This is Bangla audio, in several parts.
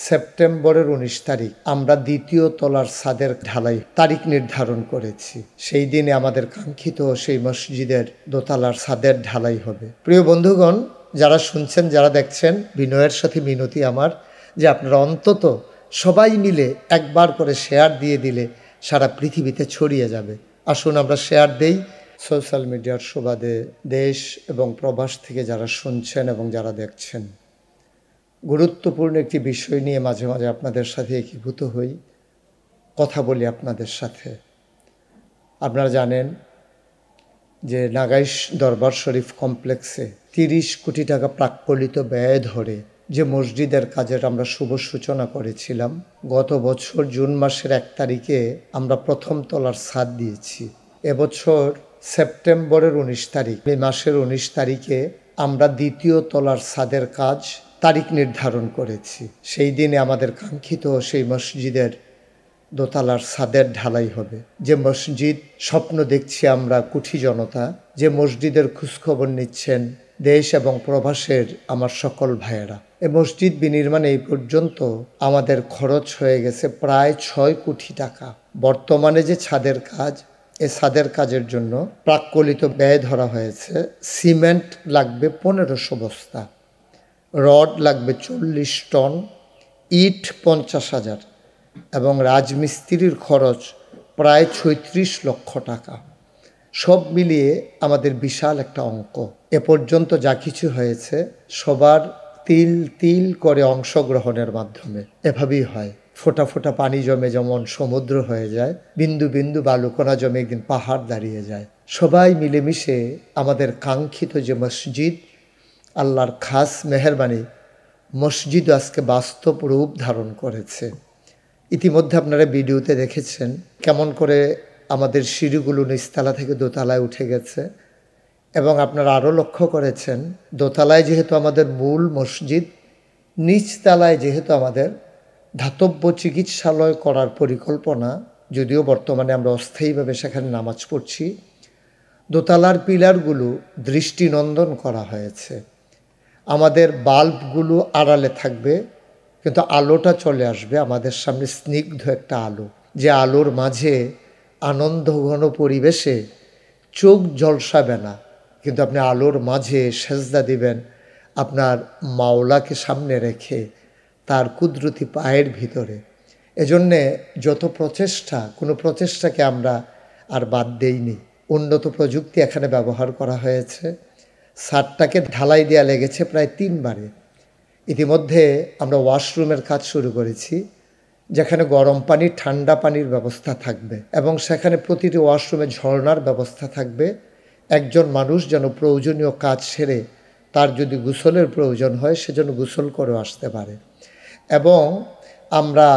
সেপ্টেম্বরের ১৯ তারিখ আমরা দ্বিতীয় তলার ছাদের ঢালাই তারিখ নির্ধারণ করেছি। সেই দিনে আমাদের কাঙ্ক্ষিত সেই মসজিদের দোতলার ছাদের ঢালাই হবে। প্রিয় বন্ধুগণ, যারা শুনছেন, যারা দেখছেন, বিনয়ের সাথে মিনতি আমার যে আপনারা অন্তত সবাই মিলে একবার করে শেয়ার দিয়ে দিলে সারা পৃথিবীতে ছড়িয়ে যাবে। আসুন আমরা শেয়ার দেই। সোশ্যাল মিডিয়ার সুবাদে দেশ এবং প্রবাস থেকে যারা শুনছেন এবং যারা দেখছেন, গুরুত্বপূর্ণ একটি বিষয় নিয়ে মাঝে মাঝে আপনাদের সাথে একীভূত হই, কথা বলি আপনাদের সাথে। আপনারা জানেন যে নাগাইশ দরবার শরীফ কমপ্লেক্সে ৩০ কোটি টাকা প্রাক্কলিত ব্যয় ধরে যে মসজিদের কাজের আমরা শুভ সূচনা করেছিলাম, গত বছর জুন মাসের ১ তারিখে আমরা প্রথম তলার ছাদ দিয়েছি। এবছর সেপ্টেম্বরের ১৯ তারিখ, এই মাসের ১৯ তারিখে আমরা দ্বিতীয় তলার ছাদের কাজ তারিখ নির্ধারণ করেছি। সেই দিনে আমাদের কাঙ্ক্ষিত সেই মসজিদের দোতলার ছাদের ঢালাই হবে। যে মসজিদ স্বপ্ন দেখছি আমরা কুঠি জনতা, যে মসজিদের খোঁজখবর নিচ্ছেন দেশ এবং প্রবাসের আমার সকল ভাইয়েরা, এই মসজিদ বিনির্মাণে এই পর্যন্ত আমাদের খরচ হয়ে গেছে প্রায় ৬ কোটি টাকা। বর্তমানে যে ছাদের কাজ, এই ছাদের কাজের জন্য প্রাক্কলিত ব্যয় ধরা হয়েছে। সিমেন্ট লাগবে ১৫০০ বস্তা, রড লাগবে ৪০ টন, ইট ৫০,০০০ এবং রাজমিস্ত্রির খরচ প্রায় ৩৬ লক্ষ টাকা। সব মিলিয়ে আমাদের বিশাল একটা অঙ্ক। এ পর্যন্ত যা কিছু হয়েছে সবার তিল তিল করে অংশগ্রহণের মাধ্যমে। এভাবেই হয়, ফোঁটা ফোঁটা পানি জমে যেমন সমুদ্র হয়ে যায়, বিন্দু বিন্দু বালুকণা জমে একদিন পাহাড় দাঁড়িয়ে যায়। সবাই মিলেমিশে আমাদের কাঙ্ক্ষিত যে মসজিদ, আল্লাহর খাস মেহেরবানি, মসজিদ আজকে বাস্তব রূপ ধারণ করেছে। ইতিমধ্যে আপনারা ভিডিওতে দেখেছেন কেমন করে আমাদের সিঁড়িগুলো নিচতলা থেকে দোতলায় উঠে গেছে, এবং আপনারা আরও লক্ষ্য করেছেন দোতলায় যেহেতু আমাদের মূল মসজিদ, নিচতলায় যেহেতু আমাদের ধাতব্য চিকিৎসালয় করার পরিকল্পনা, যদিও বর্তমানে আমরা অস্থায়ীভাবে সেখানে নামাজ পড়ছি, দোতলার পিলারগুলো দৃষ্টিনন্দন করা হয়েছে। আমাদের বাল্বগুলো আড়ালে থাকবে, কিন্তু আলোটা চলে আসবে আমাদের সামনে, স্নিগ্ধ একটা আলো, যে আলোর মাঝে আনন্দঘন পরিবেশে চোখ ঝলসাবে না, কিন্তু আপনি আলোর মাঝে সেজদা দিবেন আপনার মাওলাকে সামনে রেখে, তার কুদরতি পায়ের ভিতরে। এজন্যে যত প্রচেষ্টা, কোনো প্রচেষ্টাকে আমরা আর বাদ দেইনি। উন্নত প্রযুক্তি এখানে ব্যবহার করা হয়েছে। ছাদটাকে ঢালাই দেওয়া লেগেছে প্রায় ৩ বারে। ইতিমধ্যে আমরা ওয়াশরুমের কাজ শুরু করেছি, যেখানে গরম পানি, ঠান্ডা পানির ব্যবস্থা থাকবে, এবং সেখানে প্রতিটি ওয়াশরুমে ঝর্ণার ব্যবস্থা থাকবে। একজন মানুষ যেন প্রয়োজনীয় কাজ সেরে তার যদি গোসলের প্রয়োজন হয় সেজন্য গোসল করে আসতে পারে। এবং আমরা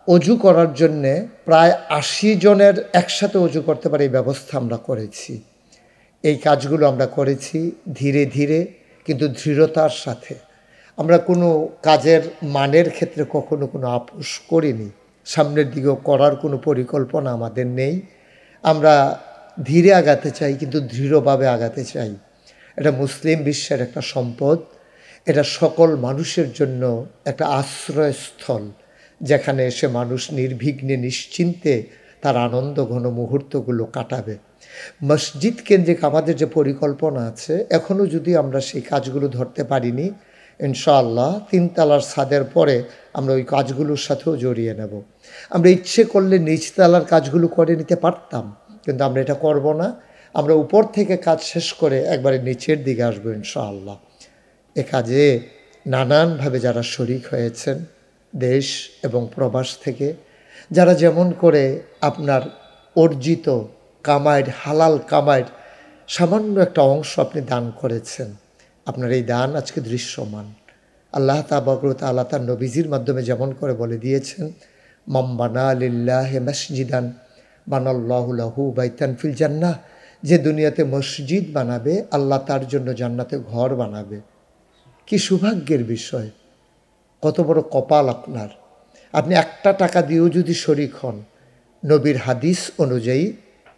অজু করার জন্যে প্রায় ৮০ জনের একসাথে অজু করতে পারে এই ব্যবস্থা আমরা করেছি। এই কাজগুলো আমরা করেছি ধীরে ধীরে কিন্তু দৃঢ়তার সাথে। আমরা কোনো কাজের মানের ক্ষেত্রে কখনো কোনো আপোষ করিনি। সামনের দিকেও করার কোনো পরিকল্পনা আমাদের নেই। আমরা ধীরে আগাতে চাই, কিন্তু দৃঢ়ভাবে আগাতে চাই। এটা মুসলিম বিশ্বের একটা সম্পদ। এটা সকল মানুষের জন্য একটা আশ্রয়স্থল, যেখানে এসে মানুষ নির্বিঘ্নে নিশ্চিন্তে তার আনন্দ ঘন মুহূর্তগুলো কাটাবে। মসজিদ কেন্দ্রিক আমাদের যে পরিকল্পনা আছে, এখনও যদি আমরা সেই কাজগুলো ধরতে পারিনি, ইনশাআল্লাহ ৩ তলার ছাদের পরে আমরা ওই কাজগুলোর সাথেও জড়িয়ে নেব। আমরা ইচ্ছে করলে নিচতলার কাজগুলো করে নিতে পারতাম, কিন্তু আমরা এটা করব না। আমরা উপর থেকে কাজ শেষ করে একবারে নিচের দিকে আসবো ইনশাআল্লাহ। এ কাজে নানানভাবে যারা শরিক হয়েছেন দেশ এবং প্রবাস থেকে, যারা যেমন করে আপনার অর্জিত কামাইয়ের, হালাল কামাইয়ের সামান্য একটা অংশ আপনি দান করেছেন, আপনার এই দান আজকে দৃশ্যমান। আল্লাহ তাবারক ওয়া তাআলা তার নবীজির মাধ্যমে যেমন করে বলে দিয়েছেন, মান বানা লিল্লাহি মাসজিদান বানাল্লাহু লাহু বাইতান ফিল জান্নাহ, যে দুনিয়াতে মসজিদ বানাবে আল্লাহ তার জন্য জান্নাতে ঘর বানাবে। কি সৌভাগ্যের বিষয়, কত বড় কপাল আপনার। আপনি একটা টাকা দিয়েও যদি শরিক হন, নবীর হাদিস অনুযায়ী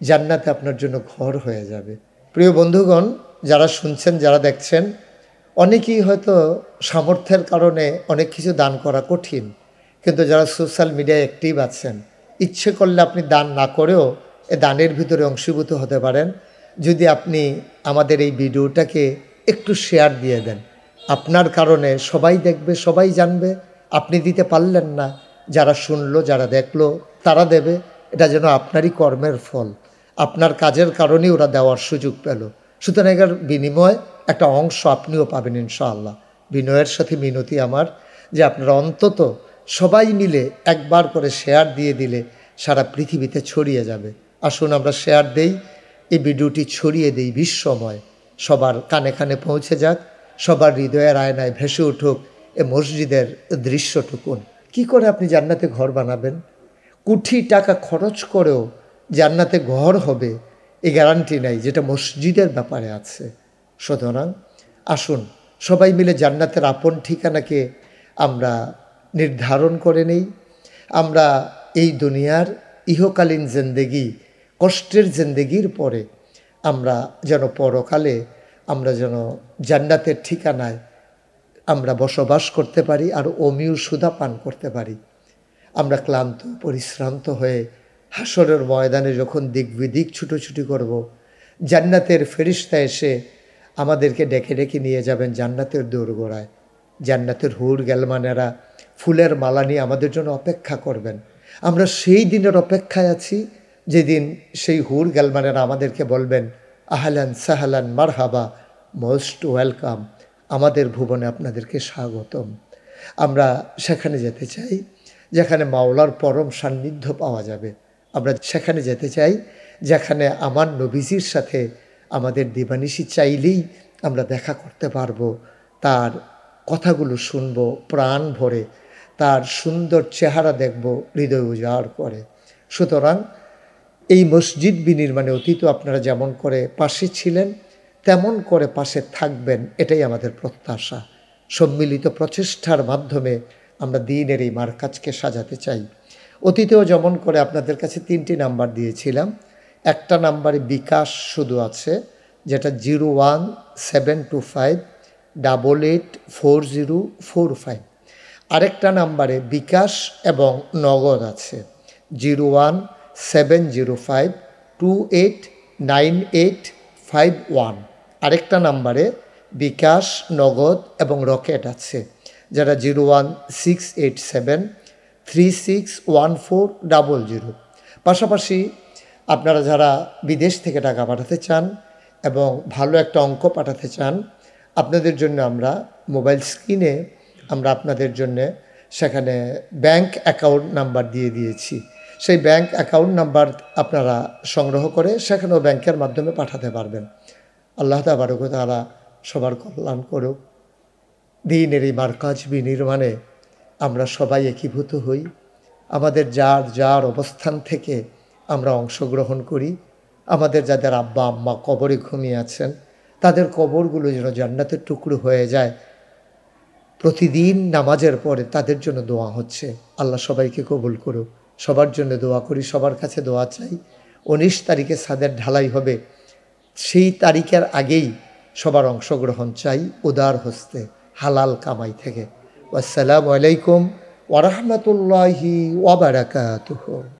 জান্নাতে আপনার জন্য ঘর হয়ে যাবে। প্রিয় বন্ধুগণ, যারা শুনছেন, যারা দেখছেন, অনেকেই হয়তো সামর্থ্যের কারণে অনেক কিছু দান করা কঠিন, কিন্তু যারা সোশ্যাল মিডিয়ায় অ্যাক্টিভ আছেন, ইচ্ছে করলে আপনি দান না করেও এ দানের ভিতরে অংশীভূত হতে পারেন যদি আপনি আমাদের এই ভিডিওটাকে একটু শেয়ার দিয়ে দেন। আপনার কারণে সবাই দেখবে, সবাই জানবে। আপনি দিতে পারলেন না, যারা শুনলো, যারা দেখলো তারা দেবে। এটা যেন আপনারই কর্মের ফল, আপনার কাজের কারণেই ওরা দেওয়ার সুযোগ পেল। সুতরাং এর বিনিময় একটা অংশ আপনিও পাবেন ইনশাআল্লাহ। বিনয়ের সাথে মিনতি আমার যে আপনারা অন্তত সবাই মিলে একবার করে শেয়ার দিয়ে দিলে সারা পৃথিবীতে ছড়িয়ে যাবে। আসুন আমরা শেয়ার দেই, এই ভিডিওটি ছড়িয়ে দেই বিশ্বময়, সবার কানে কানে পৌঁছে যাক, সবার হৃদয়ের আয়নায় ভেসে উঠুক এ মসজিদের দৃশ্যটুকুন। কি করে আপনি জান্নাতে ঘর বানাবেন? কোটি টাকা খরচ করেও জান্নাতে ঘর হবে এই গ্যারান্টি নাই, যেটা মসজিদের ব্যাপারে আছে। সুতরাং আসুন সবাই মিলে জান্নাতের আপন ঠিকানাকে আমরা নির্ধারণ করে নেই। আমরা এই দুনিয়ার ইহকালীন জিন্দেগি, কষ্টের জিন্দেগির পরে আমরা যেন পরকালে আমরা যেন জান্নাতের ঠিকানায় আমরা বসবাস করতে পারি আর অমিয় সুধা পান করতে পারি। আমরা ক্লান্ত পরিশ্রান্ত হয়ে হাসরের ময়দানে যখন দিক বিদিক ছুটোছুটি করব, জান্নাতের ফেরেশতা এসে আমাদেরকে ডেকে ডেকে নিয়ে যাবেন জান্নাতের দোরগোড়ায়। জান্নাতের হুর গেলমানেরা ফুলের মালা নিয়ে আমাদের জন্য অপেক্ষা করবেন। আমরা সেই দিনের অপেক্ষায় আছি যেদিন সেই হুর গেলমানেরা আমাদেরকে বলবেন, আহলান সাহলান মারহাবা, মোস্ট ওয়েলকাম, আমাদের ভুবনে আপনাদেরকে স্বাগতম। আমরা সেখানে যেতে চাই যেখানে মাওলার পরম সান্নিধ্য পাওয়া যাবে। আমরা সেখানে যেতে চাই যেখানে আমার নবীজির সাথে আমাদের দিবানিশি চাইলেই আমরা দেখা করতে পারবো, তার কথাগুলো শুনবো প্রাণ ভরে, তার সুন্দর চেহারা দেখব হৃদয় উজাড় করে। সুতরাং এই মসজিদ বিনির্মাণে অতীত আপনারা যেমন করে পাশে ছিলেন তেমন করে পাশে থাকবেন, এটাই আমাদের প্রত্যাশা। সম্মিলিত প্রচেষ্টার মাধ্যমে আমরা দিনের এই মারকাজকে সাজাতে চাই। অতীতেও যেমন করে আপনাদের কাছে 3টি নাম্বার দিয়েছিলাম। একটা নাম্বারে বিকাশ শুধু আছে, যেটা 01725884045। আরেকটা নাম্বারে বিকাশ এবং নগদ আছে, 01705289851। আরেকটা নাম্বারে বিকাশ, নগদ এবং রকেট আছে, যারা 01687361400। পাশাপাশি আপনারা যারা বিদেশ থেকে টাকা পাঠাতে চান এবং ভালো একটা অঙ্ক পাঠাতে চান, আপনাদের জন্য আমরা মোবাইল স্ক্রিনে আমরা আপনাদের জন্য সেখানে ব্যাংক অ্যাকাউন্ট নাম্বার দিয়ে দিয়েছি। সেই ব্যাংক অ্যাকাউন্ট নাম্বার আপনারা সংগ্রহ করে সেখানেও ব্যাংকের মাধ্যমে পাঠাতে পারবেন। আল্লাহ তাবারক ওয়া তাআলা সবার কল্যাণ করুক। দ্বীনের এই মারকাজ বিনির্মাণে আমরা সবাই একীভূত হই। আমাদের যার যার অবস্থান থেকে আমরা অংশগ্রহণ করি। আমাদের যাদের আব্বা আম্মা কবরে ঘুমিয়ে আছেন, তাদের কবরগুলো যেন জান্নাতের টুকরো হয়ে যায়। প্রতিদিন নামাজের পরে তাদের জন্য দোয়া হচ্ছে। আল্লাহ সবাইকে কবুল করুক। সবার জন্য দোয়া করি, সবার কাছে দোয়া চাই। 19 তারিখে ছাদের ঢালাই হবে, সেই তারিখের আগেই সবার অংশগ্রহণ চাই উদার হস্তে, হালাল কামাই থেকে। আসসালামু আলাইকুম ওয়া রাহমাতুল্লাহি ওয়া বারাকাতুহু।